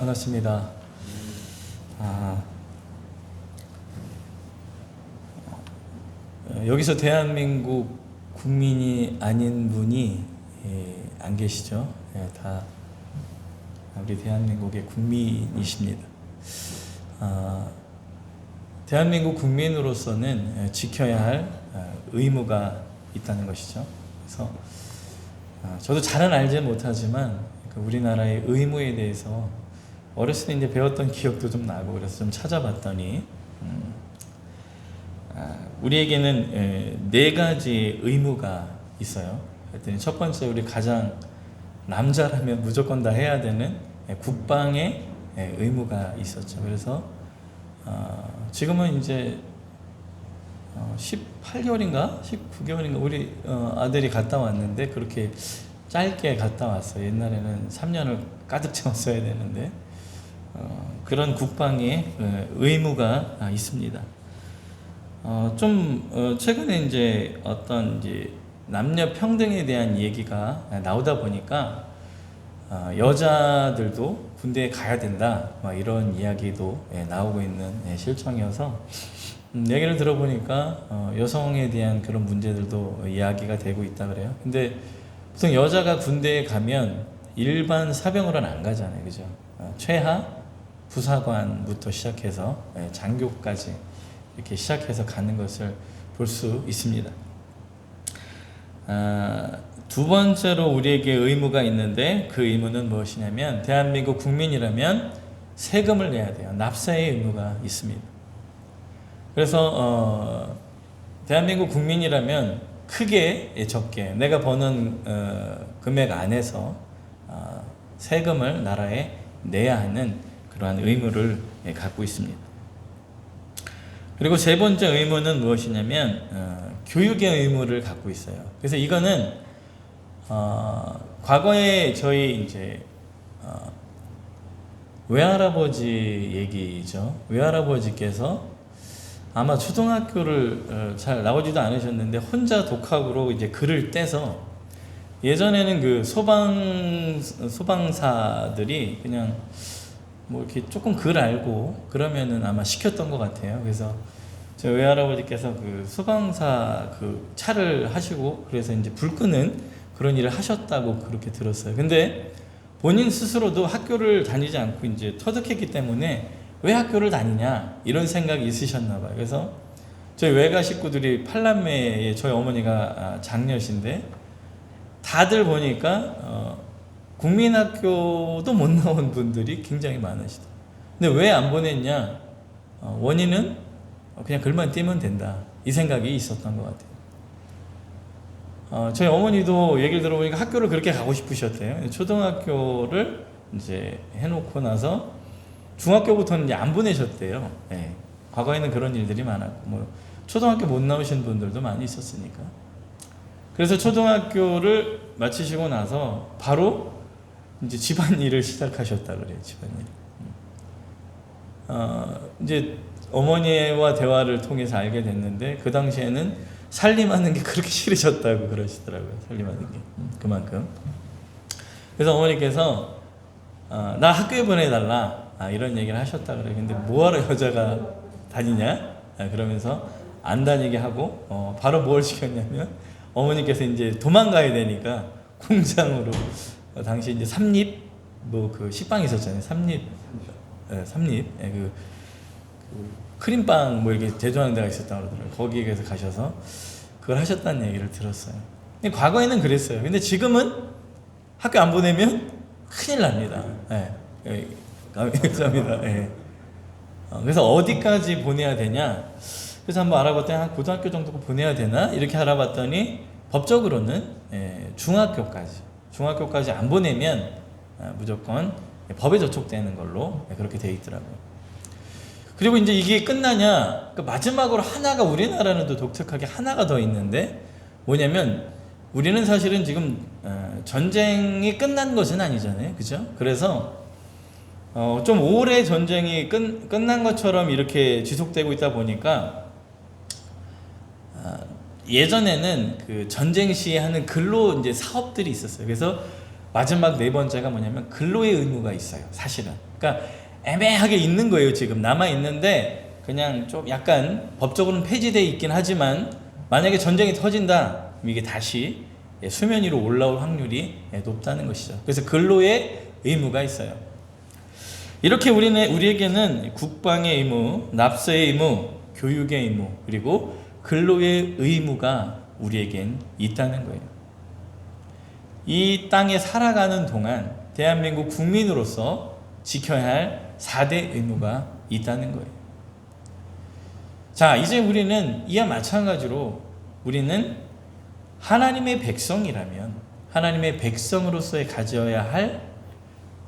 반갑습니다. 여기서 대한민국 국민이 아닌 분이 안 계시죠? 다 우리 대한민국의 국민이십니다. 대한민국 국민으로서는 지켜야 할 의무가 있다는 것이죠. 그래서 저도 잘은 알지 못하지만 우리나라의 의무에 대해서 어렸을 때 이제 배웠던 기억도 좀 나고 그래서 좀 찾아봤더니 우리에게는 네 가지 의무가 있어요. 그랬더니 첫 번째, 우리 가장 남자라면 무조건 다 해야 되는 국방의 의무가 있었죠. 그래서 지금은 이제 18개월인가 19개월인가 우리 아들이 갔다 왔는데 그렇게 짧게 갔다 왔어요. 옛날에는 3년을 가득 채웠어야 되는데 그런 국방의 의무가 있습니다. 최근에 이제 어떤 이제 남녀 평등에 대한 얘기가 나오다 보니까 여자들도 군대에 가야 된다, 이런 이야기도 나오고 있는 실정이어서 얘기를 들어보니까 여성에 대한 그런 문제들도 이야기가 되고 있다 그래요. 근데 보통 여자가 군대에 가면 일반 사병으로는 안 가잖아요, 그죠? 최하 부사관부터 시작해서 장교까지 이렇게 시작해서 가는 것을 볼 수 있습니다. 두 번째로 우리에게 의무가 있는데 그 의무는 무엇이냐면, 대한민국 국민이라면 세금을 내야 돼요. 납세의 의무가 있습니다. 그래서 대한민국 국민이라면 크게 적게 내가 버는 금액 안에서 세금을 나라에 내야 하는 그러한 의무를 갖고 있습니다. 그리고 세 번째 의무는 무엇이냐면 교육의 의무를 갖고 있어요. 그래서 이거는 과거에 저희 이제 외할아버지 얘기죠. 외할아버지께서 아마 초등학교를 잘 나오지도 않으셨는데 혼자 독학으로 이제 글을 떼서, 예전에는 그 소방사들이 그냥 뭐 이렇게 조금 글 알고 그러면은 아마 시켰던 것 같아요. 그래서 제 외할아버지께서 그 소방사 그 차를 하시고 그래서 이제 불 끄는 그런 일을 하셨다고 그렇게 들었어요. 근데 본인 스스로도 학교를 다니지 않고 이제 터득했기 때문에 왜 학교를 다니냐 이런 생각이 있으셨나 봐요. 그래서 저희 외가 식구들이 8남매에 저희 어머니가 장녀신데 다들 보니까 국민학교도 못 나온 분들이 굉장히 많으시다. 근데 왜 안 보냈냐? 원인은 그냥 글만 띄면 된다, 이 생각이 있었던 것 같아요. 저희 어머니도 얘기를 들어보니까 학교를 그렇게 가고 싶으셨대요. 초등학교를 이제 해놓고 나서 중학교부터는 이제 안 보내셨대요. 과거에는 그런 일들이 많았고, 초등학교 못 나오신 분들도 많이 있었으니까. 그래서 초등학교를 마치시고 나서 바로 이제 집안일을 시작하셨다 그래요. 집안일. 이제 어머니와 대화를 통해서 알게 됐는데 그 당시에는 살림하는 게 그렇게 싫으셨다고 그러시더라고요. 살림하는 게 그만큼. 그래서 어머니께서 나 학교에 보내달라, 이런 얘기를 하셨다 그래요. 근데 뭐하러 여자가 다니냐? 그러면서 안 다니게 하고 바로 뭘 시켰냐면, 어머니께서 이제 도망가야 되니까 공장으로, 당시 이제 삼립 그 식빵이 있었잖아요. 삼립 그 크림빵 이렇게 제조하는 데가 있었다고 그러더라고요. 거기에 가셔서 그걸 하셨다는 얘기를 들었어요. 근데 과거에는 그랬어요. 근데 지금은 학교 안 보내면 큰일 납니다. 감사합니다. 그래서 어디까지 보내야 되냐? 그래서 한번 알아봤더니 한 고등학교 정도 보내야 되나? 이렇게 알아봤더니 법적으로는 중학교까지 안 보내면 무조건 법에 저촉되는 걸로 그렇게 돼 있더라고요. 그리고 이제 이게 끝나냐? 마지막으로 하나가, 우리나라는 또 독특하게 하나가 더 있는데 뭐냐면, 우리는 사실은 지금 전쟁이 끝난 것은 아니잖아요, 그죠? 그래서 좀 오래 전쟁이 끝난 것처럼 이렇게 지속되고 있다 보니까 예전에는 그 전쟁 시에 하는 근로 이제 사업들이 있었어요. 그래서 마지막 네 번째가 뭐냐면 근로의 의무가 있어요. 사실은. 그러니까 애매하게 있는 거예요. 지금 남아 있는데 그냥 좀 약간 법적으로는 폐지되어 있긴 하지만 만약에 전쟁이 터진다, 그럼 이게 다시 수면 위로 올라올 확률이 높다는 것이죠. 그래서 근로의 의무가 있어요. 이렇게 우리에게는 국방의 의무, 납세의 의무, 교육의 의무, 그리고 근로의 의무가 우리에겐 있다는 거예요. 이 땅에 살아가는 동안 대한민국 국민으로서 지켜야 할 4대 의무가 있다는 거예요. 자, 이제 우리는 이와 마찬가지로 우리는 하나님의 백성이라면 하나님의 백성으로서의 가져야 할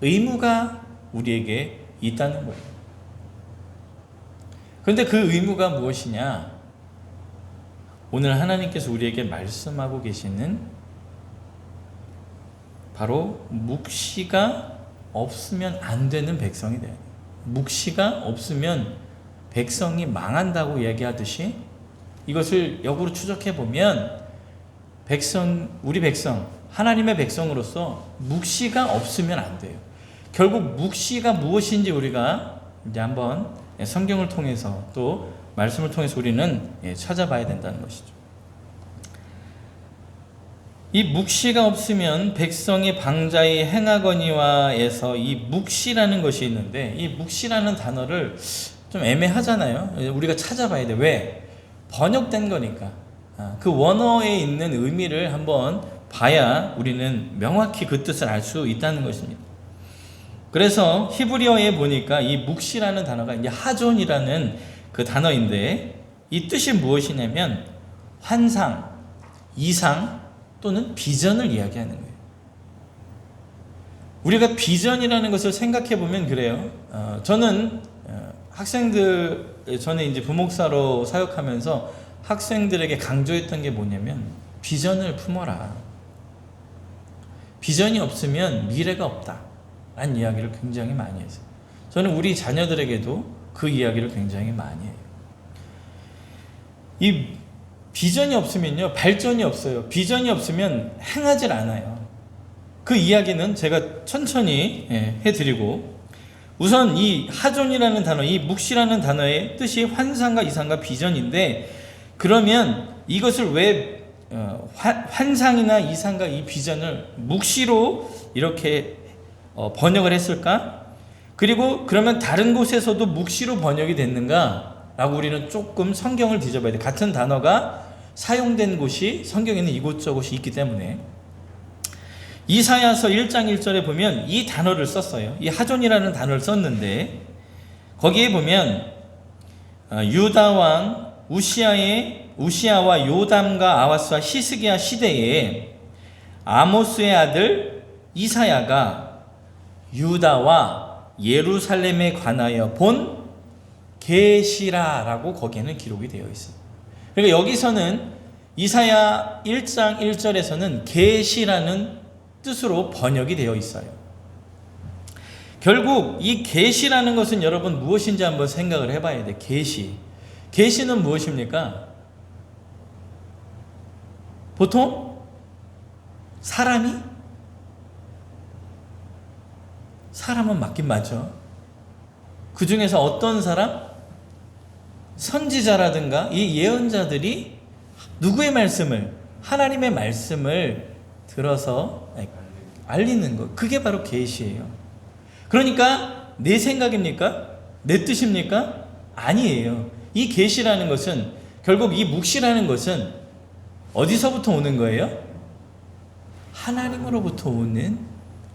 의무가 우리에게 있다는 거예요. 그런데 그 의무가 무엇이냐? 오늘 하나님께서 우리에게 말씀하고 계시는 바로 묵시가 없으면 안 되는 백성이 돼요. 묵시가 없으면 백성이 망한다고 이야기하듯이 이것을 역으로 추적해 보면 우리 백성, 하나님의 백성으로서 묵시가 없으면 안 돼요. 결국 묵시가 무엇인지 우리가 이제 한번 성경을 통해서 또 말씀을 통해서 우리는 찾아봐야 된다는 것이죠. 이 묵시가 없으면 백성이 방자히 행하거니와에서 이 묵시라는 것이 있는데 이 묵시라는 단어를 좀 애매하잖아요. 우리가 찾아봐야 돼. 왜? 번역된 거니까. 그 원어에 있는 의미를 한번 봐야 우리는 명확히 그 뜻을 알 수 있다는 것입니다. 그래서 히브리어에 보니까 이 묵시라는 단어가 이제 하존이라는 그 단어인데 이 뜻이 무엇이냐면 환상, 이상 또는 비전을 이야기하는 거예요. 우리가 비전이라는 것을 생각해 보면 그래요. 저는 저는 이제 부목사로 사역하면서 학생들에게 강조했던 게 뭐냐면 비전을 품어라. 비전이 없으면 미래가 없다. 라는 이야기를 굉장히 많이 했어요. 저는 우리 자녀들에게도 그 이야기를 굉장히 많이 해요. 이 비전이 없으면요, 발전이 없어요. 비전이 없으면 행하질 않아요. 그 이야기는 제가 천천히 해드리고, 우선 이 하존이라는 단어, 이 묵시라는 단어의 뜻이 환상과 이상과 비전인데, 그러면 이것을 왜 환상이나 이상과 이 비전을 묵시로 이렇게 번역을 했을까? 그리고 그러면 다른 곳에서도 묵시로 번역이 됐는가? 라고 우리는 조금 성경을 뒤져봐야 돼. 같은 단어가 사용된 곳이 성경에는 이곳저곳이 있기 때문에 이사야서 1장 1절에 보면 이 단어를 썼어요. 이 하존이라는 단어를 썼는데 거기에 보면 유다 왕 우시야와 요담과 아하스와 히스기야 시대에 아모스의 아들 이사야가 유다와 예루살렘에 관하여 본 계시라라고 거기에는 기록이 되어 있어요. 그러니까 여기서는 이사야 1장 1절에서는 계시라는 뜻으로 번역이 되어 있어요. 결국 이 계시라는 것은 여러분 무엇인지 한번 생각을 해봐야 돼. 계시는 무엇입니까? 보통 사람은 맞긴 맞죠. 그 중에서 어떤 사람? 선지자라든가 이 예언자들이 누구의 말씀을? 하나님의 말씀을 들어서 알리는 것. 그게 바로 계시예요. 그러니까 내 생각입니까? 내 뜻입니까? 아니에요. 이 계시라는 것은 결국 이 묵시라는 것은 어디서부터 오는 거예요? 하나님으로부터 오는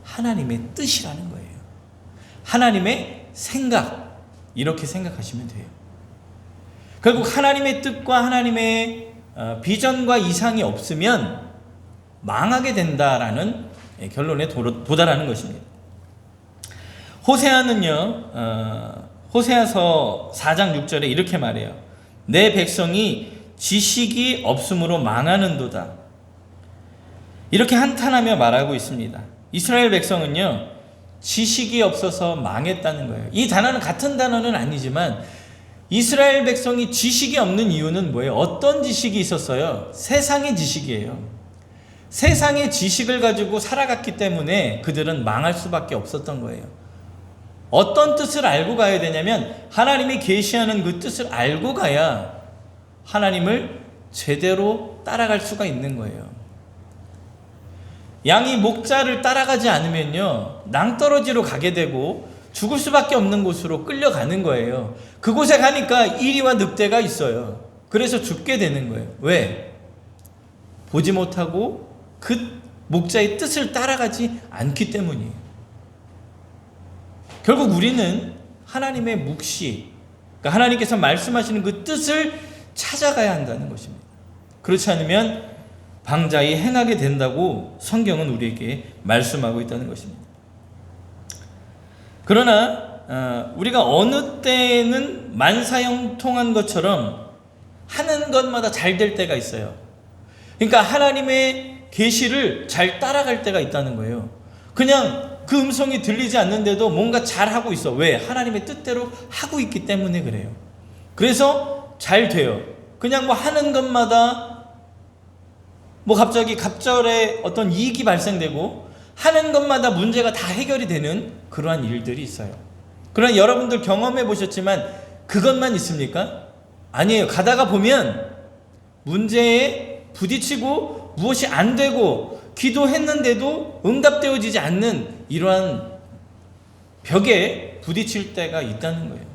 하나님의 뜻이라는 거예요. 하나님의 생각, 이렇게 생각하시면 돼요. 결국 하나님의 뜻과 하나님의 비전과 이상이 없으면 망하게 된다라는 결론에 도달하는 것입니다. 호세아는요, 호세아서 4장 6절에 이렇게 말해요. 내 백성이 지식이 없음으로 망하는도다. 이렇게 한탄하며 말하고 있습니다. 이스라엘 백성은요, 지식이 없어서 망했다는 거예요. 이 단어는 같은 단어는 아니지만 이스라엘 백성이 지식이 없는 이유는 뭐예요? 어떤 지식이 있었어요? 세상의 지식이에요. 세상의 지식을 가지고 살아갔기 때문에 그들은 망할 수밖에 없었던 거예요. 어떤 뜻을 알고 가야 되냐면 하나님이 계시하는 그 뜻을 알고 가야 하나님을 제대로 따라갈 수가 있는 거예요. 양이 목자를 따라가지 않으면요, 낭떠러지로 가게 되고 죽을 수밖에 없는 곳으로 끌려가는 거예요. 그곳에 가니까 이리와 늑대가 있어요. 그래서 죽게 되는 거예요. 왜? 보지 못하고 그 목자의 뜻을 따라가지 않기 때문이에요. 결국 우리는 하나님의 묵시, 그러니까 하나님께서 말씀하시는 그 뜻을 찾아가야 한다는 것입니다. 그렇지 않으면 방자히 행하게 된다고 성경은 우리에게 말씀하고 있다는 것입니다. 그러나 우리가 어느 때에는 만사형통한 것처럼 하는 것마다 잘 될 때가 있어요. 그러니까 하나님의 계시를 잘 따라갈 때가 있다는 거예요. 그냥 그 음성이 들리지 않는데도 뭔가 잘하고 있어. 왜? 하나님의 뜻대로 하고 있기 때문에 그래요. 그래서 잘 돼요. 그냥 뭐 하는 것마다 뭐 갑자기 갑절에 어떤 이익이 발생되고 하는 것마다 문제가 다 해결이 되는 그러한 일들이 있어요. 그러나 여러분들 경험해 보셨지만 그것만 있습니까? 아니에요. 가다가 보면 문제에 부딪히고 무엇이 안 되고 기도했는데도 응답되어지지 않는 이러한 벽에 부딪힐 때가 있다는 거예요.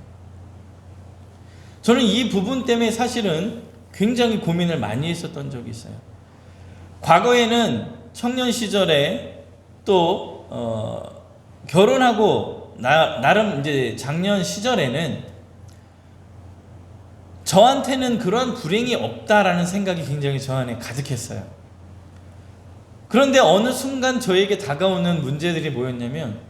저는 이 부분 때문에 사실은 굉장히 고민을 많이 했었던 적이 있어요. 과거에는 청년 시절에 또 결혼하고 나름 이제 작년 시절에는 저한테는 그런 불행이 없다라는 생각이 굉장히 저 안에 가득했어요. 그런데 어느 순간 저에게 다가오는 문제들이 뭐였냐면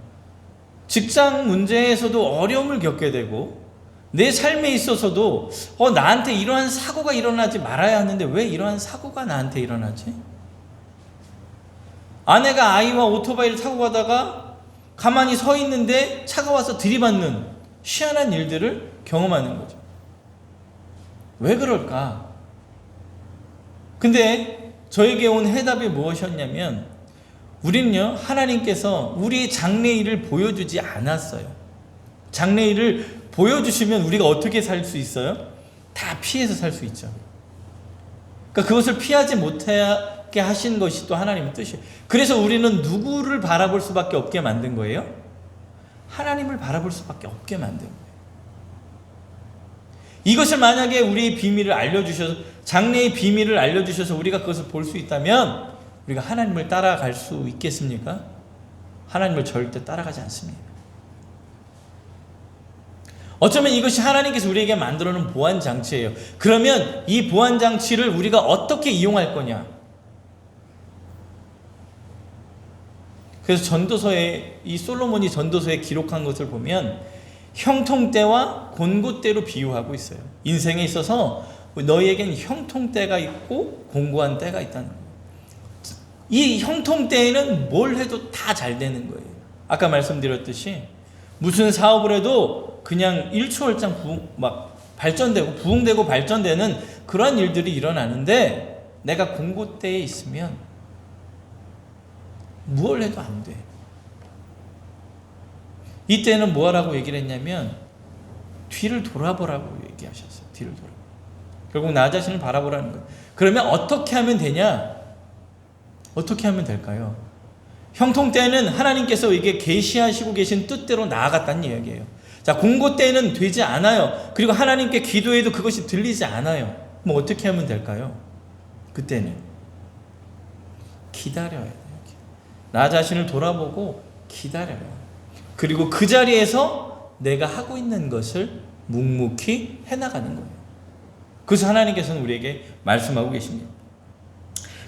직장 문제에서도 어려움을 겪게 되고 내 삶에 있어서도 나한테 이러한 사고가 일어나지 말아야 하는데 왜 이러한 사고가 나한테 일어나지? 아내가 아이와 오토바이를 타고 가다가 가만히 서 있는데 차가 와서 들이받는 희한한 일들을 경험하는 거죠. 왜 그럴까? 근데 저에게 온 해답이 무엇이었냐면 우리는요, 하나님께서 우리의 장래일을 보여주지 않았어요. 장래일을 보여주시면 우리가 어떻게 살 수 있어요? 다 피해서 살 수 있죠. 그러니까 그것을 피하지 못하게 하신 것이 또 하나님의 뜻이에요. 그래서 우리는 누구를 바라볼 수밖에 없게 만든 거예요? 하나님을 바라볼 수밖에 없게 만든 거예요. 이것을 만약에 우리의 비밀을 알려주셔서, 장래의 비밀을 알려주셔서 우리가 그것을 볼 수 있다면 우리가 하나님을 따라갈 수 있겠습니까? 하나님을 절대 따라가지 않습니다. 어쩌면 이것이 하나님께서 우리에게 만들어 놓은 보안장치예요. 그러면 이 보안장치를 우리가 어떻게 이용할 거냐? 그래서 전도서에, 이 솔로몬이 전도서에 기록한 것을 보면 형통때와 곤고때로 비유하고 있어요. 인생에 있어서 너희에겐 형통때가 있고 곤고한 때가 있다는 거예요. 이 형통때에는 뭘 해도 다 잘 되는 거예요. 아까 말씀드렸듯이 무슨 사업을 해도 그냥 일초월장 발전되고 부흥되고 발전되는 그런 일들이 일어나는데 내가 곤고때에 있으면 뭘 해도 안 돼. 이때는 뭐 하라고 얘기를 했냐면 뒤를 돌아보라고 얘기하셨어요. 뒤를 돌아보라. 결국 나 자신을 바라보라는 거예요. 그러면 어떻게 하면 되냐? 어떻게 하면 될까요? 형통 때는 하나님께서 이게 계시하시고 계신 뜻대로 나아갔다는 이야기예요. 자, 공고 때는 되지 않아요. 그리고 하나님께 기도해도 그것이 들리지 않아요. 뭐 어떻게 하면 될까요? 그때는 기다려야 돼요. 나 자신을 돌아보고 기다려요. 그리고 그 자리에서 내가 하고 있는 것을 묵묵히 해나가는 거예요. 그래서 하나님께서는 우리에게 말씀하고 계십니다.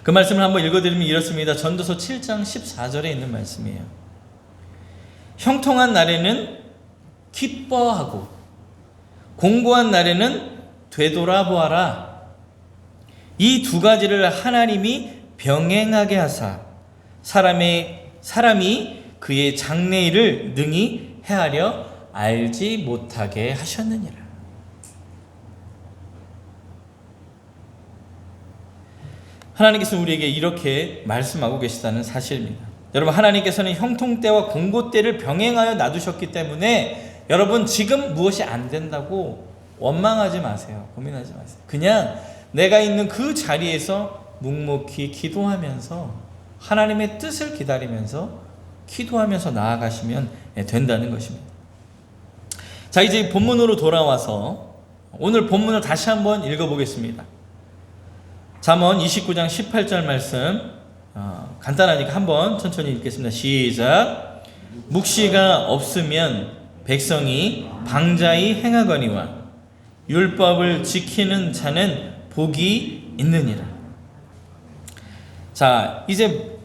그 말씀을 한번 읽어드리면 이렇습니다. 전도서 7장 14절에 있는 말씀이에요. 형통한 날에는 기뻐하고 공고한 날에는 되돌아보아라. 이 두 가지를 하나님이 병행하게 하사 사람이 그의 장래일을 능히 헤아려 알지 못하게 하셨느니라. 하나님께서 우리에게 이렇게 말씀하고 계시다는 사실입니다. 여러분, 하나님께서는 형통 때와 공고 때를 병행하여 놔두셨기 때문에 여러분 지금 무엇이 안 된다고 원망하지 마세요. 고민하지 마세요. 그냥 내가 있는 그 자리에서 묵묵히 기도하면서 하나님의 뜻을 기다리면서 기도하면서 나아가시면 된다는 것입니다. 자, 이제 본문으로 돌아와서 오늘 본문을 다시 한번 읽어보겠습니다. 잠언 29장 18절 말씀 간단하니까 한번 천천히 읽겠습니다. 시작. 묵시가 없으면 백성이 방자히 행하거니와 율법을 지키는 자는 복이 있느니라. 자, 이제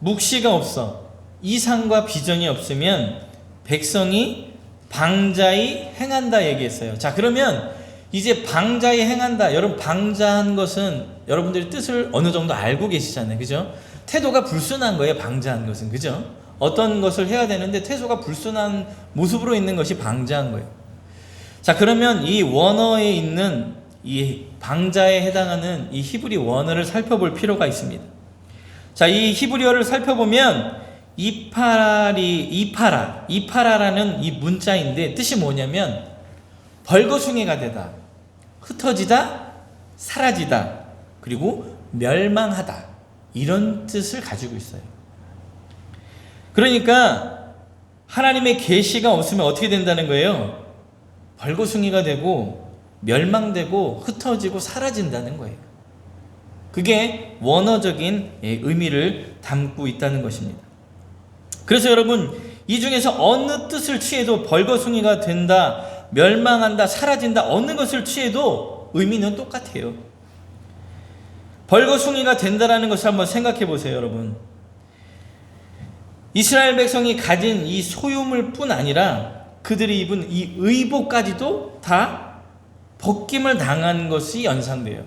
묵시가 없어, 이상과 비전이 없으면 백성이 방자히 행한다 얘기했어요. 자, 그러면 이제 방자히 행한다. 여러분, 방자한 것은 여러분들이 뜻을 어느 정도 알고 계시잖아요. 그죠? 태도가 불순한 거예요. 방자한 것은. 그죠? 어떤 것을 해야 되는데 태도가 불순한 모습으로 있는 것이 방자한 거예요. 자, 그러면 이 원어에 있는 이 방자에 해당하는 이 히브리 원어를 살펴볼 필요가 있습니다. 자, 이 히브리어를 살펴보면 이파라라는 이 문자인데 뜻이 뭐냐면 벌거숭이가 되다, 흩어지다, 사라지다, 그리고 멸망하다, 이런 뜻을 가지고 있어요. 그러니까 하나님의 계시가 없으면 어떻게 된다는 거예요? 벌거숭이가 되고 멸망되고 흩어지고 사라진다는 거예요. 그게 원어적인 의미를 담고 있다는 것입니다. 그래서 여러분, 이 중에서 어느 뜻을 취해도 벌거숭이가 된다, 멸망한다, 사라진다, 어느 것을 취해도 의미는 똑같아요. 벌거숭이가 된다라는 것을 한번 생각해 보세요, 여러분. 이스라엘 백성이 가진 이 소유물 뿐 아니라 그들이 입은 이 의복까지도 다 벗김을 당한 것이 연상돼요.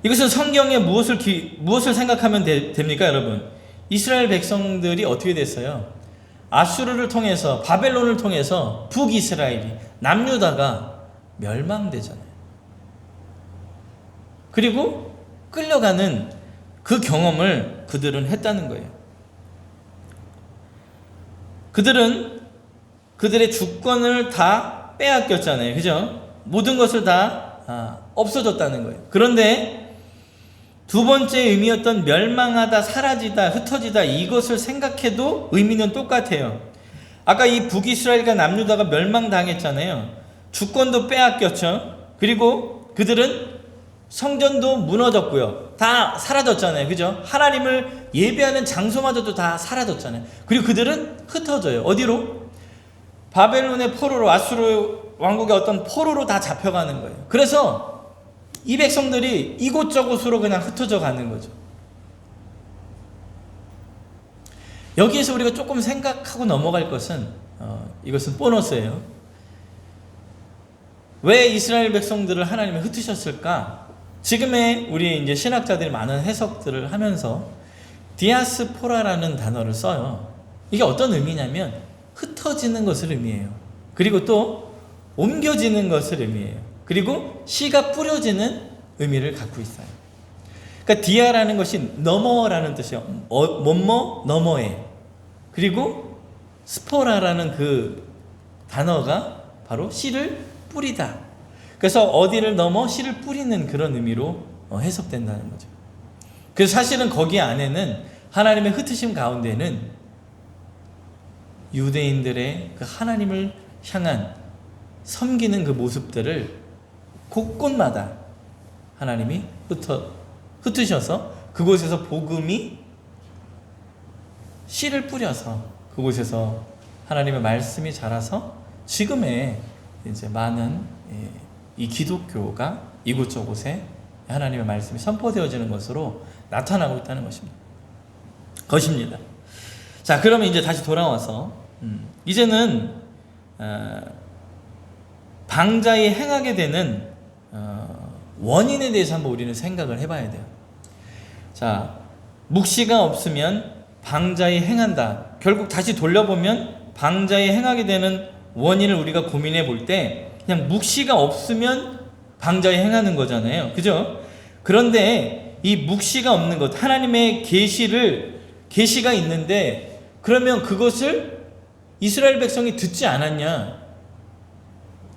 이것은 성경에 무엇을 생각하면 됩니까, 여러분? 이스라엘 백성들이 어떻게 됐어요? 아수르를 통해서, 바벨론을 통해서 북이스라엘이, 남유다가 멸망되잖아요. 그리고 끌려가는 그 경험을 그들은 했다는 거예요. 그들은 그들의 주권을 다 빼앗겼잖아요. 그죠? 모든 것을 다 없어졌다는 거예요. 그런데 두 번째 의미였던 멸망하다, 사라지다, 흩어지다, 이것을 생각해도 의미는 똑같아요. 아까 이 북이스라엘과 남유다가 멸망당했잖아요. 주권도 빼앗겼죠. 그리고 그들은 성전도 무너졌고요. 다 사라졌잖아요. 그죠? 하나님을 예배하는 장소마저도 다 사라졌잖아요. 그리고 그들은 흩어져요. 어디로? 바벨론의 포로로, 아수르 왕국의 어떤 포로로 다 잡혀가는 거예요. 그래서 이 백성들이 이곳저곳으로 그냥 흩어져 가는 거죠. 여기에서 우리가 조금 생각하고 넘어갈 것은 이것은 보너스예요. 왜 이스라엘 백성들을 하나님이 흩으셨을까? 지금의 우리 이제 신학자들이 많은 해석들을 하면서 디아스포라라는 단어를 써요. 이게 어떤 의미냐면 흩어지는 것을 의미해요. 그리고 또 옮겨지는 것을 의미해요. 그리고 씨가 뿌려지는 의미를 갖고 있어요. 그러니까 디아라는 것이 너머라는 뜻이에요. 뭐뭐 너머에. 그리고 스포라라는 그 단어가 바로 씨를 뿌리다. 그래서 어디를 넘어 씨를 뿌리는 그런 의미로 해석된다는 거죠. 그래서 사실은 거기 안에는 하나님의 흩으심 가운데는 유대인들의 그 하나님을 향한 섬기는 그 모습들을 곳곳마다 하나님이 흩으셔서 그곳에서 복음이 씨를 뿌려서 그곳에서 하나님의 말씀이 자라서 지금의 이제 많은 이 기독교가 이곳저곳에 하나님의 말씀이 선포되어지는 것으로 나타나고 있다는 것입니다. 자, 그러면 이제 다시 돌아와서 이제는 방자히 행하게 되는 원인에 대해서 한번 우리는 생각을 해봐야 돼요. 자, 묵시가 없으면 방자히 행한다. 결국 다시 돌려보면 방자히 행하게 되는 원인을 우리가 고민해 볼 때 그냥 묵시가 없으면 방자히 행하는 거잖아요. 그죠? 그런데 이 묵시가 없는 것, 하나님의 계시가 있는데 그러면 그것을 이스라엘 백성이 듣지 않았냐?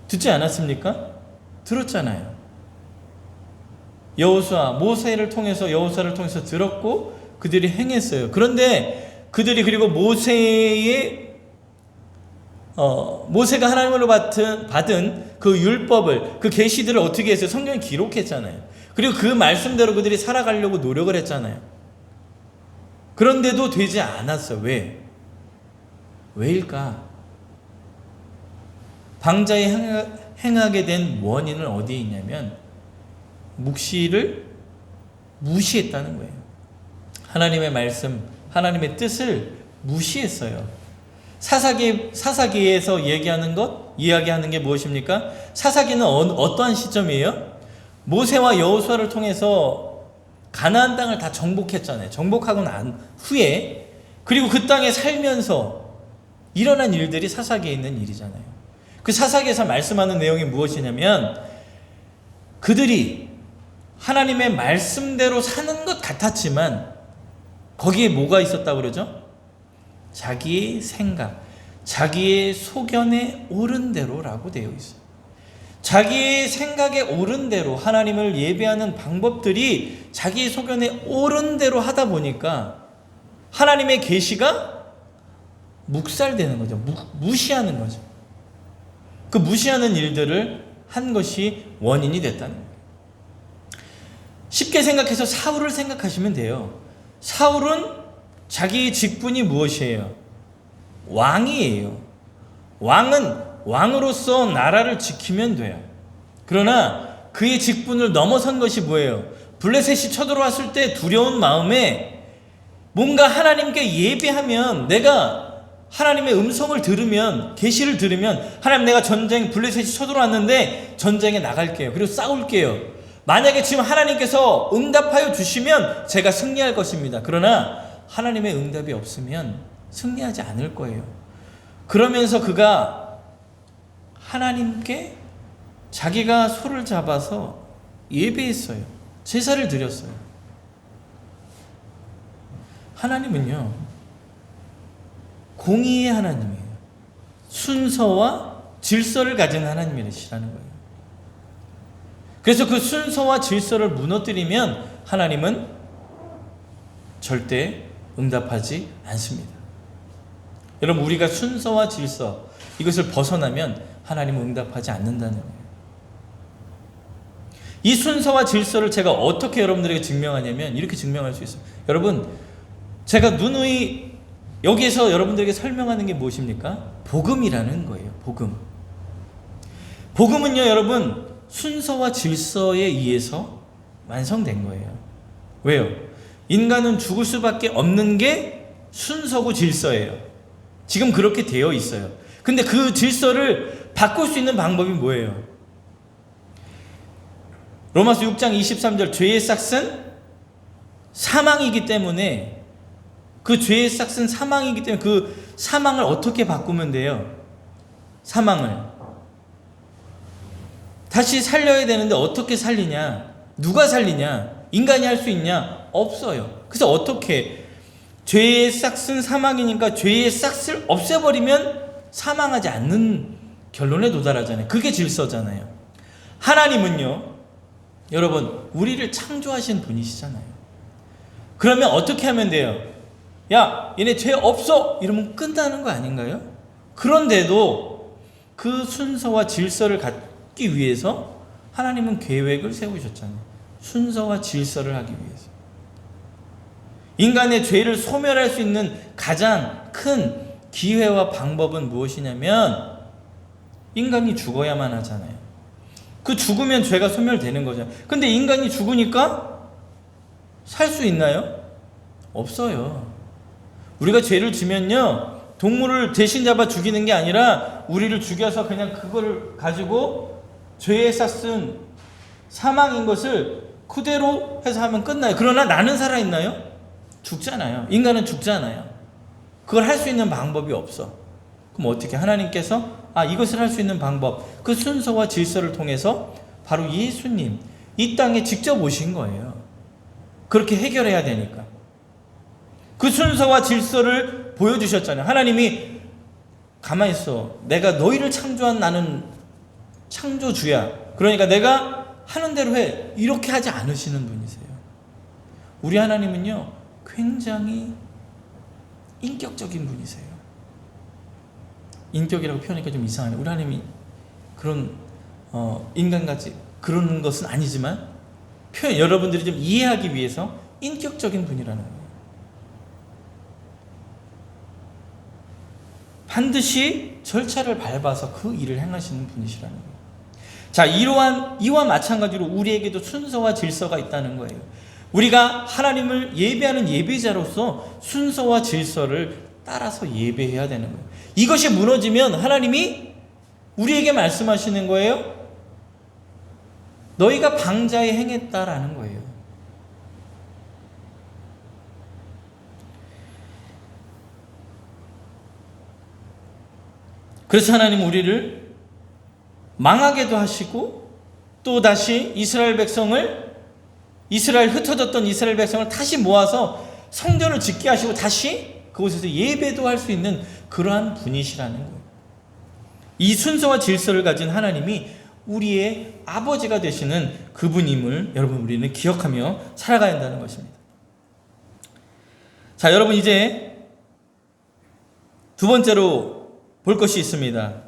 듣지 않았습니까? 들었잖아요. 모세를 통해서 여호수아를 통해서 들었고 그들이 행했어요. 그런데 그들이 그리고 모세가 하나님으로 받은 그 율법을, 그 계시들을 어떻게 했어요? 성경에 기록했잖아요. 그리고 그 말씀대로 그들이 살아가려고 노력을 했잖아요. 그런데도 되지 않았어요. 왜일까? 방자에 행하게 된 원인은 어디에 있냐면 묵시를 무시했다는 거예요. 하나님의 말씀, 하나님의 뜻을 무시했어요. 사사기에서 이야기하는 게 무엇입니까? 사사기는 어떠한 시점이에요? 모세와 여호수아를 통해서 가나안 땅을 다 정복했잖아요. 정복하고 난 후에, 그리고 그 땅에 살면서 일어난 일들이 사사기에 있는 일이잖아요. 그 사사기에서 말씀하는 내용이 무엇이냐면 그들이 하나님의 말씀대로 사는 것 같았지만 거기에 뭐가 있었다고 그러죠? 자기의 생각, 자기의 소견에 옳은 대로라고 되어 있어요. 자기의 생각에 옳은 대로 하나님을 예배하는 방법들이 자기의 소견에 옳은 대로 하다 보니까 하나님의 계시가 묵살되는 거죠. 무시하는 거죠. 그 무시하는 일들을 한 것이 원인이 됐다는 거예요. 쉽게 생각해서 사울을 생각하시면 돼요. 사울은 자기의 직분이 무엇이에요? 왕이에요. 왕은 왕으로서 나라를 지키면 돼요. 그러나 그의 직분을 넘어선 것이 뭐예요? 블레셋이 쳐들어왔을 때 두려운 마음에 뭔가 하나님께 예배하면, 내가 하나님의 음성을 들으면, 계시를 들으면, 하나님 내가 블레셋이 쳐들어왔는데 전쟁에 나갈게요. 그리고 싸울게요. 만약에 지금 하나님께서 응답하여 주시면 제가 승리할 것입니다. 그러나 하나님의 응답이 없으면 승리하지 않을 거예요. 그러면서 그가 하나님께 자기가 소를 잡아서 예배했어요. 제사를 드렸어요. 하나님은요, 공의의 하나님이에요. 순서와 질서를 가진 하나님이시라는 거예요. 그래서 그 순서와 질서를 무너뜨리면 하나님은 절대 응답하지 않습니다. 여러분, 우리가 순서와 질서, 이것을 벗어나면 하나님은 응답하지 않는다는 거예요. 이 순서와 질서를 제가 어떻게 여러분들에게 증명하냐면 이렇게 증명할 수 있어요. 여러분, 제가 누누이 여기에서 여러분들에게 설명하는 게 무엇입니까? 복음이라는 거예요. 복음은요, 여러분, 순서와 질서에 의해서 완성된 거예요. 왜요? 인간은 죽을 수밖에 없는 게 순서고 질서예요. 지금 그렇게 되어 있어요. 근데 그 질서를 바꿀 수 있는 방법이 뭐예요? 로마서 6장 23절, 죄의 삭은 사망이기 때문에, 그 죄의 삭은 사망이기 때문에 그 사망을 어떻게 바꾸면 돼요? 사망을 다시 살려야 되는데 어떻게 살리냐? 누가 살리냐? 인간이 할 수 있냐? 없어요. 그래서 어떻게? 죄의 삭은 사망이니까 죄의 삭을 없애버리면 사망하지 않는 결론에 도달하잖아요. 그게 질서잖아요. 하나님은요, 여러분, 우리를 창조하신 분이시잖아요. 그러면 어떻게 하면 돼요? 야, 얘네 죄 없어! 이러면 끝나는 거 아닌가요? 그런데도 그 순서와 질서를 갖기 위해서 하나님은 계획을 세우셨잖아요. 순서와 질서를 하기 위해서. 인간의 죄를 소멸할 수 있는 가장 큰 기회와 방법은 무엇이냐면 인간이 죽어야만 하잖아요. 그 죽으면 죄가 소멸되는 거죠. 근데 인간이 죽으니까 살 수 있나요? 없어요. 우리가 죄를 지면요, 동물을 대신 잡아 죽이는 게 아니라 우리를 죽여서 그냥 그거를 가지고 죄에 쌌은 사망인 것을 그대로 해서 하면 끝나요. 그러나 나는 살아있나요? 죽잖아요. 인간은 죽잖아요. 그걸 할 수 있는 방법이 없어. 그럼 어떻게? 하나님께서 이것을 할 수 있는 방법, 그 순서와 질서를 통해서 바로 예수님, 이 땅에 직접 오신 거예요. 그렇게 해결해야 되니까. 그 순서와 질서를 보여주셨잖아요. 하나님이 가만히 있어. 내가 너희를 창조한 나는 창조주야. 그러니까 내가 하는 대로 해. 이렇게 하지 않으시는 분이세요. 우리 하나님은요, 굉장히 인격적인 분이세요. 인격이라고 표현하니까 좀 이상하네요. 우리 하나님이 그런 인간같이 그런 것은 아니지만 여러분들이 좀 이해하기 위해서 인격적인 분이라는 거예요. 반드시 절차를 밟아서 그 일을 행하시는 분이시라는 거예요. 자, 이와 마찬가지로 우리에게도 순서와 질서가 있다는 거예요. 우리가 하나님을 예배하는 예배자로서 순서와 질서를 따라서 예배해야 되는 거예요. 이것이 무너지면 하나님이 우리에게 말씀하시는 거예요. 너희가 방자에 행했다라는 거예요. 그래서 하나님은 우리를 망하게도 하시고 또 다시 흩어졌던 이스라엘 백성을 다시 모아서 성전을 짓게 하시고 다시 그곳에서 예배도 할 수 있는 그러한 분이시라는 거예요. 이 순서와 질서를 가진 하나님이 우리의 아버지가 되시는 그분임을 여러분 우리는 기억하며 살아가야 한다는 것입니다. 자, 여러분 이제 두 번째로 볼 것이 있습니다.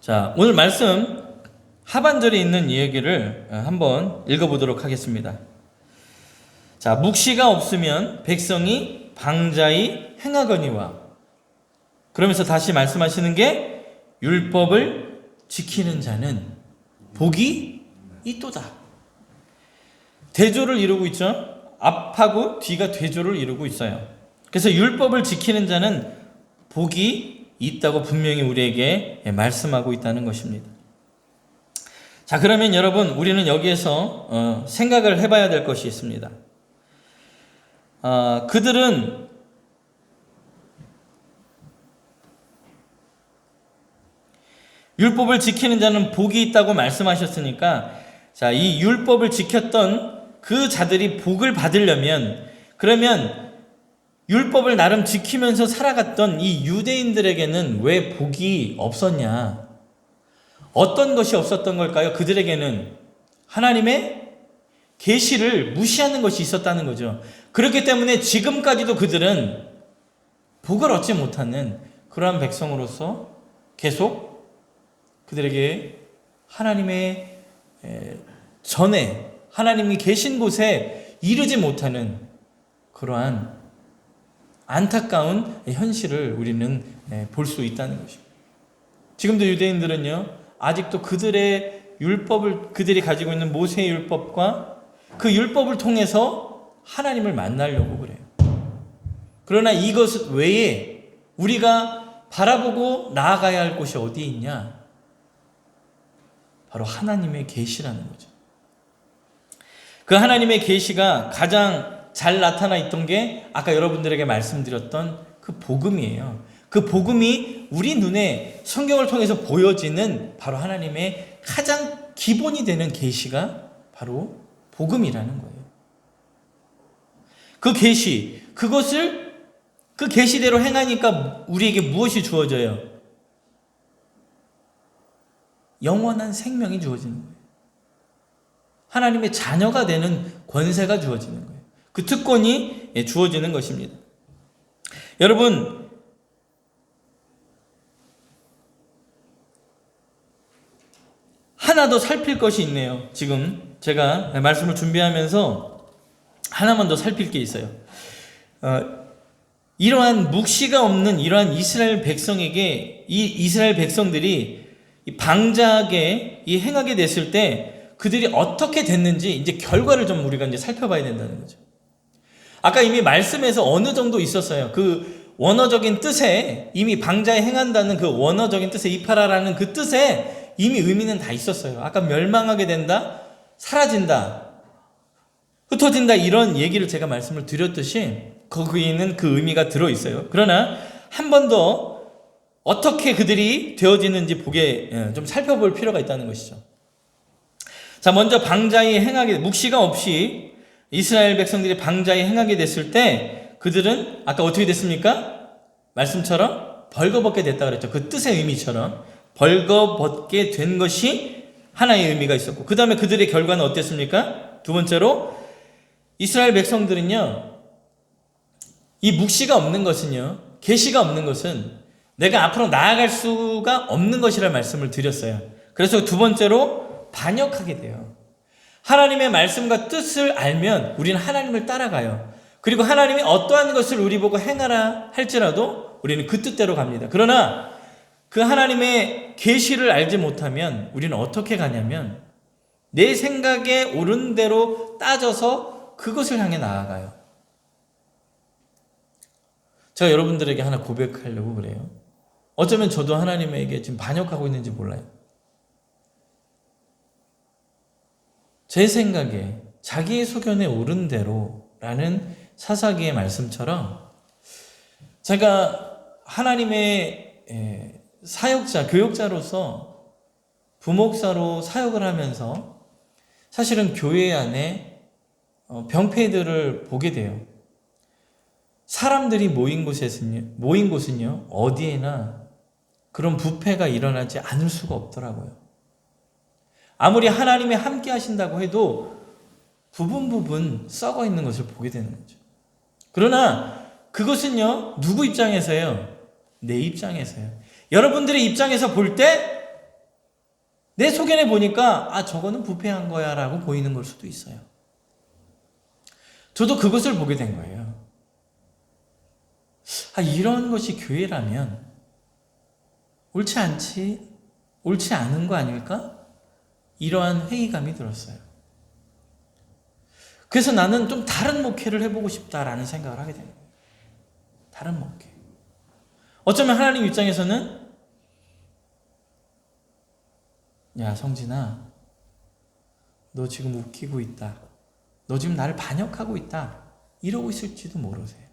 자, 오늘 말씀 하반절에 있는 이야기를 한번 읽어보도록 하겠습니다. 자, 묵시가 없으면 백성이 방자히 행하거니와, 그러면서 다시 말씀하시는 게 율법을 지키는 자는 복이 있도다. 대조를 이루고 있죠. 앞하고 뒤가 대조를 이루고 있어요. 그래서 율법을 지키는 자는 복이 있다고 분명히 우리에게 말씀하고 있다는 것입니다. 자, 그러면 여러분 우리는 여기에서 생각을 해봐야 될 것이 있습니다. 그들은 율법을 지키는 자는 복이 있다고 말씀하셨으니까, 자, 이 율법을 지켰던 그 자들이 복을 받으려면, 그러면 율법을 나름 지키면서 살아갔던 이 유대인들에게는 왜 복이 없었냐? 어떤 것이 없었던 걸까요? 그들에게는 하나님의 계시를 무시하는 것이 있었다는 거죠. 그렇기 때문에 지금까지도 그들은 복을 얻지 못하는 그러한 백성으로서 계속 그들에게 하나님의 전에 하나님이 계신 곳에 이르지 못하는 그러한 안타까운 현실을 우리는 볼 수 있다는 것입니다. 지금도 유대인들은요, 아직도 그들의 율법을, 그들이 가지고 있는 모세의 율법과 그 율법을 통해서 하나님을 만나려고 그래요. 그러나 이것 외에 우리가 바라보고 나아가야 할 곳이 어디 있냐? 바로 하나님의 계시라는 거죠. 그 하나님의 계시가 가장 잘 나타나 있던 게 아까 여러분들에게 말씀드렸던 그 복음이에요. 그 복음이 우리 눈에 성경을 통해서 보여지는 바로 하나님의 가장 기본이 되는 계시가 바로 복음이라는 거예요. 그 계시, 그 계시대로 행하니까 우리에게 무엇이 주어져요? 영원한 생명이 주어지는 거예요. 하나님의 자녀가 되는 권세가 주어지는 거예요. 그 특권이 주어지는 것입니다. 여러분, 하나 더 살필 것이 있네요. 지금 제가 말씀을 준비하면서 하나만 더 살필 게 있어요. 이러한 묵시가 없는 이러한 이스라엘 백성에게, 이 이스라엘 백성들이 방자하게 행하게 됐을 때 그들이 어떻게 됐는지 이제 결과를 좀 우리가 이제 살펴봐야 된다는 거죠. 아까 이미 말씀에서 어느 정도 있었어요. 그 원어적인 뜻에, 이미 방자에 행한다는 그 원어적인 뜻에, 이파라라는 그 뜻에 이미 의미는 다 있었어요. 아까 멸망하게 된다, 사라진다, 흩어진다, 이런 얘기를 제가 말씀을 드렸듯이 거기에는 그 의미가 들어있어요. 그러나 한 번 더 어떻게 그들이 되어지는지 보게 좀 살펴볼 필요가 있다는 것이죠. 자, 먼저 방자에 행하게, 묵시가 없이 이스라엘 백성들이 방자에 행하게 됐을 때 그들은 아까 어떻게 됐습니까? 말씀처럼 벌거벗게 됐다 그랬죠. 그 뜻의 의미처럼 벌거벗게 된 것이 하나의 의미가 있었고, 그 다음에 그들의 결과는 어땠습니까? 두 번째로 이스라엘 백성들은요, 이 묵시가 없는 것은요, 계시가 없는 것은 내가 앞으로 나아갈 수가 없는 것이라 말씀을 드렸어요. 그래서 두 번째로 반역하게 돼요. 하나님의 말씀과 뜻을 알면 우리는 하나님을 따라가요. 그리고 하나님이 어떠한 것을 우리 보고 행하라 할지라도 우리는 그 뜻대로 갑니다. 그러나 그 하나님의 계시를 알지 못하면 우리는 어떻게 가냐면 내 생각에 옳은 대로 따져서 그것을 향해 나아가요. 제가 여러분들에게 하나 고백하려고 그래요. 어쩌면 저도 하나님에게 지금 반역하고 있는지 몰라요. 제 생각에 자기의 소견에 옳은 대로라는 사사기의 말씀처럼 제가 하나님의 사역자, 교역자로서 부목사로 사역을 하면서 사실은 교회 안에 병폐들을 보게 돼요. 사람들이 모인 곳은요, 어디에나 그런 부패가 일어나지 않을 수가 없더라고요. 아무리 하나님이 함께 하신다고 해도 부분 썩어 있는 것을 보게 되는 거죠. 그러나 그것은요, 누구 입장에서요? 내 입장에서요. 여러분들의 입장에서 볼 때 내 소견에 보니까 저거는 부패한 거야 라고 보이는 걸 수도 있어요. 저도 그것을 보게 된 거예요. 이런 것이 교회라면 옳지 않은 거 아닐까? 이러한 회의감이 들었어요. 그래서 나는 좀 다른 목회를 해보고 싶다라는 생각을 하게 된 거예요. 다른 목회. 어쩌면 하나님 입장에서는 야, 성진아, 너 지금 웃기고 있다. 너 지금 나를 반역하고 있다. 이러고 있을지도 모르세요.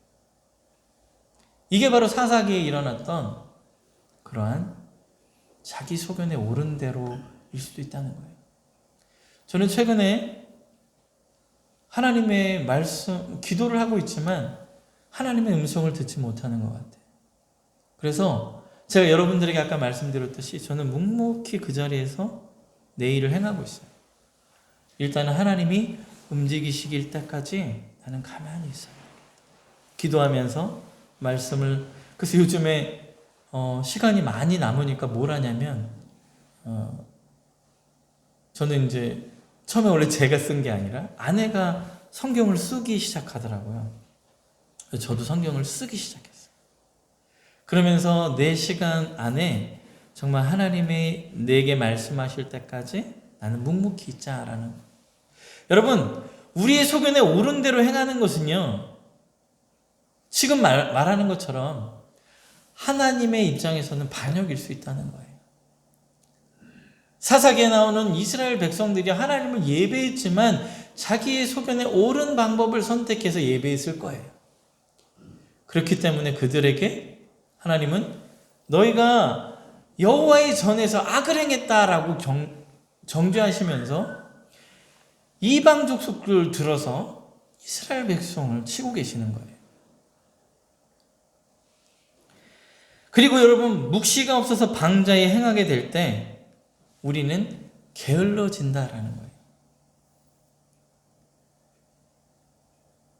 이게 바로 사사기에 일어났던 그러한 자기 소견에 옳은 대로일 수도 있다는 거예요. 저는 최근에 하나님의 말씀, 기도를 하고 있지만 하나님의 음성을 듣지 못하는 것 같아요. 그래서 제가 여러분들에게 아까 말씀드렸듯이 저는 묵묵히 그 자리에서 내 일을 행하고 있어요. 일단은 하나님이 움직이시길 때까지 나는 가만히 있어요. 기도하면서 말씀을, 그래서 요즘에 시간이 많이 남으니까 뭘 하냐면 저는 이제 처음에 원래 제가 쓴 게 아니라 아내가 성경을 쓰기 시작하더라고요. 저도 성경을 쓰기 시작했어요. 그러면서 4시간 안에 정말 하나님이 내게 말씀하실 때까지 나는 묵묵히 있자라는 거예요. 여러분, 우리의 소견에 옳은 대로 행하는 것은요, 지금 말하는 것처럼 하나님의 입장에서는 반역일 수 있다는 거예요. 사사기에 나오는 이스라엘 백성들이 하나님을 예배했지만 자기의 소견에 옳은 방법을 선택해서 예배했을 거예요. 그렇기 때문에 그들에게 하나님은 너희가 여호와의 전에서 악을 행했다라고 정죄하시면서 이방 족속을 들어서 이스라엘 백성을 치고 계시는 거예요. 그리고 여러분, 묵시가 없어서 방자에 행하게 될 때 우리는 게을러진다라는 거예요.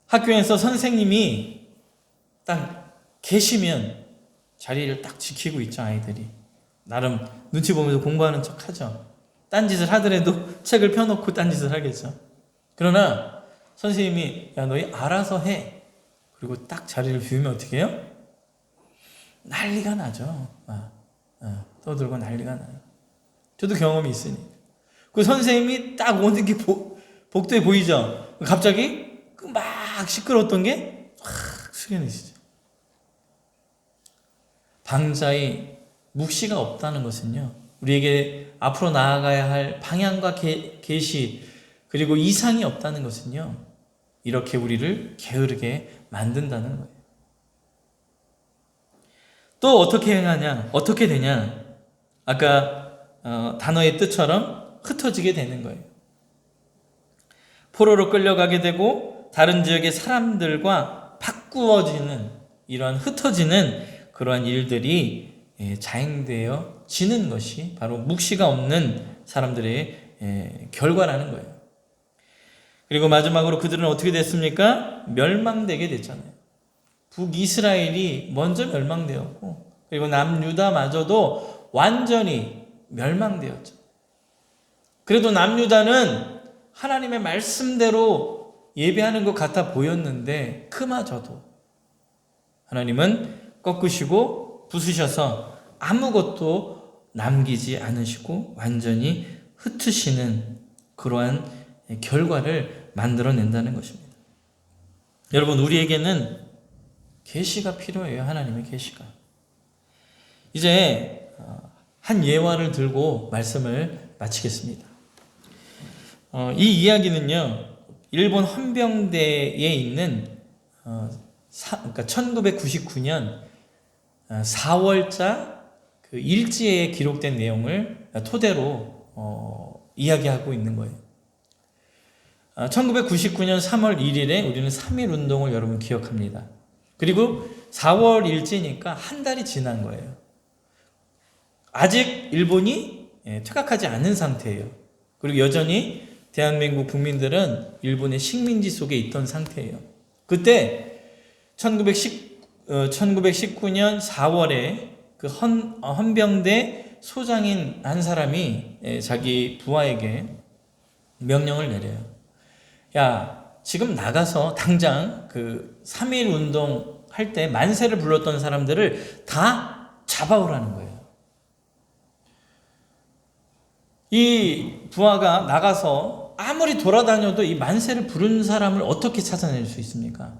학교에서 선생님이 딱 계시면 자리를 딱 지키고 있죠, 아이들이. 나름 눈치 보면서 공부하는 척 하죠. 딴짓을 하더라도 책을 펴놓고 딴짓을 하겠죠. 그러나 선생님이 야, 너희 알아서 해. 그리고 딱 자리를 비우면 어떻게 해요? 난리가 나죠. 떠들고 난리가 나요. 저도 경험이 있으니. 그 선생님이 딱 오는 게 복도에 보이죠? 갑자기 막 시끄러웠던 게 확 숙연해지죠. 방자에 묵시가 없다는 것은요, 우리에게 앞으로 나아가야 할 방향과 계시, 그리고 이상이 없다는 것은요, 이렇게 우리를 게으르게 만든다는 거예요. 또 어떻게 행하냐? 어떻게 되냐? 아까 단어의 뜻처럼 흩어지게 되는 거예요. 포로로 끌려가게 되고 다른 지역의 사람들과 바꾸어지는 이러한 흩어지는 그러한 일들이 자행되어 지는 것이 바로 묵시가 없는 사람들의 결과라는 거예요. 그리고 마지막으로 그들은 어떻게 됐습니까? 멸망되게 됐잖아요. 북이스라엘이 먼저 멸망되었고, 그리고 남유다마저도 완전히 멸망되었죠. 그래도 남유다는 하나님의 말씀대로 예배하는 것 같아 보였는데 그마저도 하나님은 꺾으시고 부수셔서 아무것도 남기지 않으시고 완전히 흩으시는 그러한 결과를 만들어낸다는 것입니다. 여러분, 우리에게는 계시가 필요해요. 하나님의 계시가. 이제 한 예화를 들고 말씀을 마치겠습니다. 이 이야기는요, 일본 헌병대에 있는 그러니까 1999년 4월자 그 일지에 기록된 내용을 토대로 이야기하고 있는 거예요. 1999년 3월 1일에 우리는 3.1 운동을 여러분 기억합니다. 그리고 4월 일지니까 한 달이 지난 거예요. 아직 일본이 퇴각하지 않은 상태예요. 그리고 여전히 대한민국 국민들은 일본의 식민지 속에 있던 상태예요. 그때 1919년 4월에 그 헌병대 소장인 한 사람이 자기 부하에게 명령을 내려요. 야, 지금 나가서 당장 그 3.1 운동 할 때 만세를 불렀던 사람들을 다 잡아오라는 거예요. 이 부하가 나가서 아무리 돌아다녀도 이 만세를 부른 사람을 어떻게 찾아낼 수 있습니까?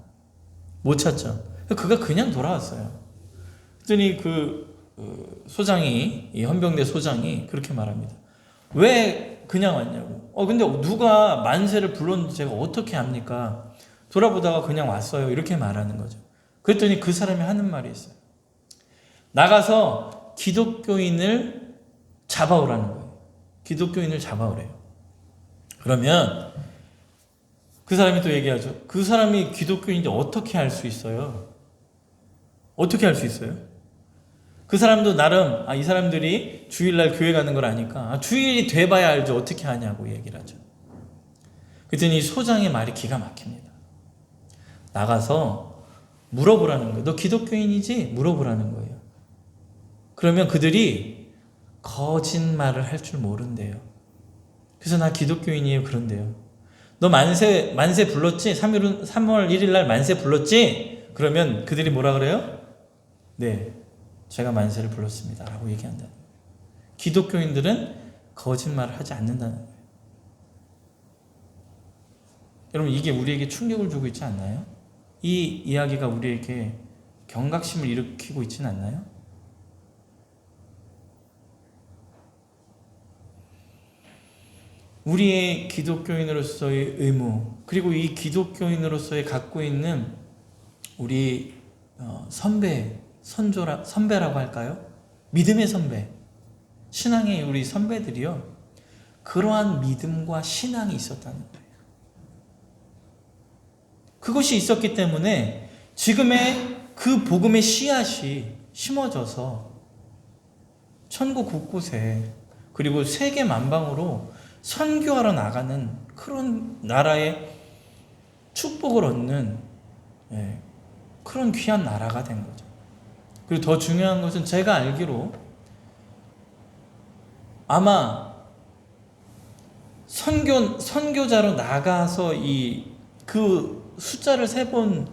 못 찾죠. 그가 그냥 돌아왔어요. 그랬더니 소장이, 이 헌병대 소장이 그렇게 말합니다. 왜 그냥 왔냐고. 근데 누가 만세를 불렀는지 제가 어떻게 압니까? 돌아보다가 그냥 왔어요. 이렇게 말하는 거죠. 그랬더니 그 사람이 하는 말이 있어요. 나가서 기독교인을 잡아오라는 거예요. 기독교인을 잡아오래요. 그러면 그 사람이 또 얘기하죠. 그 사람이 기독교인인지 어떻게 알 수 있어요? 어떻게 알 수 있어요? 그 사람도 나름 이 사람들이 주일날 교회 가는 걸 아니까 주일이 돼봐야 알죠. 어떻게 하냐고 얘기를 하죠. 그랬더니 소장의 말이 기가 막힙니다. 나가서 물어보라는 거예요. 너 기독교인이지? 물어보라는 거예요. 그러면 그들이 거짓말을 할 줄 모른대요. 그래서 나 기독교인이에요. 그런데요. 너 만세 불렀지? 3월 1일 날 만세 불렀지? 그러면 그들이 뭐라 그래요? 네, 제가 만세를 불렀습니다. 라고 얘기한다는 거예요. 기독교인들은 거짓말을 하지 않는다는 거예요. 여러분, 이게 우리에게 충격을 주고 있지 않나요? 이 이야기가 우리에게 경각심을 일으키고 있지는 않나요? 우리의 기독교인으로서의 의무, 그리고 이 기독교인으로서의 갖고 있는 우리 선배라고 할까요? 믿음의 선배, 신앙의 우리 선배들이요, 그러한 믿음과 신앙이 있었다는 거예요. 그것이 있었기 때문에 지금의 그 복음의 씨앗이 심어져서 천국 곳곳에, 그리고 세계 만방으로 선교하러 나가는 그런 나라의 축복을 얻는 그런 귀한 나라가 된 거죠. 그리고 더 중요한 것은 제가 알기로 아마 선교자로 나가서 그 숫자를 세본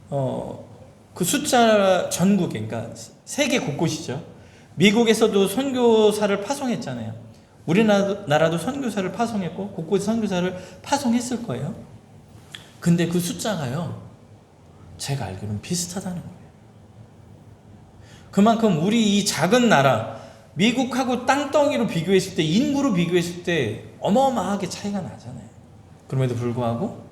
그 숫자 전국에, 그러니까 세계 곳곳이죠. 미국에서도 선교사를 파송했잖아요. 우리나라도 선교사를 파송했고 곳곳에 선교사를 파송했을 거예요. 근데 그 숫자가요, 제가 알기로는 비슷하다는 거예요. 그만큼 우리 이 작은 나라, 미국하고 땅덩이로 비교했을 때, 인구로 비교했을 때 어마어마하게 차이가 나잖아요. 그럼에도 불구하고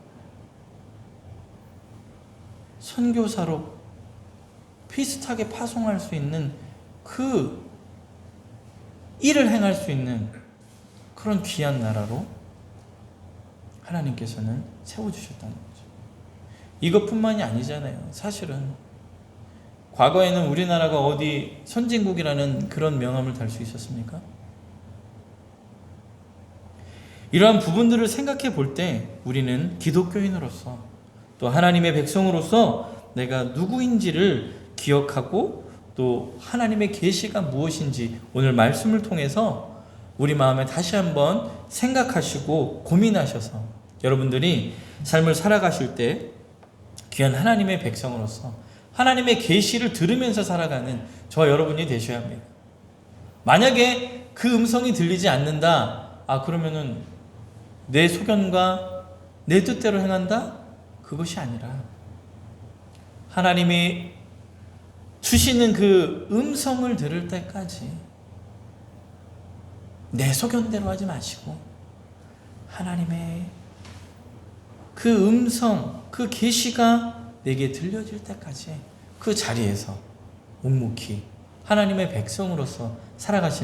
선교사로 비슷하게 파송할 수 있는 그 일을 행할 수 있는 그런 귀한 나라로 하나님께서는 세워주셨다는 거죠. 이것뿐만이 아니잖아요. 사실은 과거에는 우리나라가 어디 선진국이라는 그런 명함을 달 수 있었습니까? 이러한 부분들을 생각해 볼 때 우리는 기독교인으로서 또 하나님의 백성으로서 내가 누구인지를 기억하고 또 하나님의 계시가 무엇인지 오늘 말씀을 통해서 우리 마음에 다시 한번 생각하시고 고민하셔서 여러분들이 삶을 살아가실 때 귀한 하나님의 백성으로서 하나님의 계시를 들으면서 살아가는 저와 여러분이 되셔야 합니다. 만약에 그 음성이 들리지 않는다, 그러면은 내 소견과 내 뜻대로 행한다? 그것이 아니라 하나님이 주시는 그 음성을 들을 때까지 내 소견대로 하지 마시고 하나님의 그 음성, 그 계시가 내게 들려질 때까지 그 자리에서 묵묵히 하나님의 백성으로서 살아가시는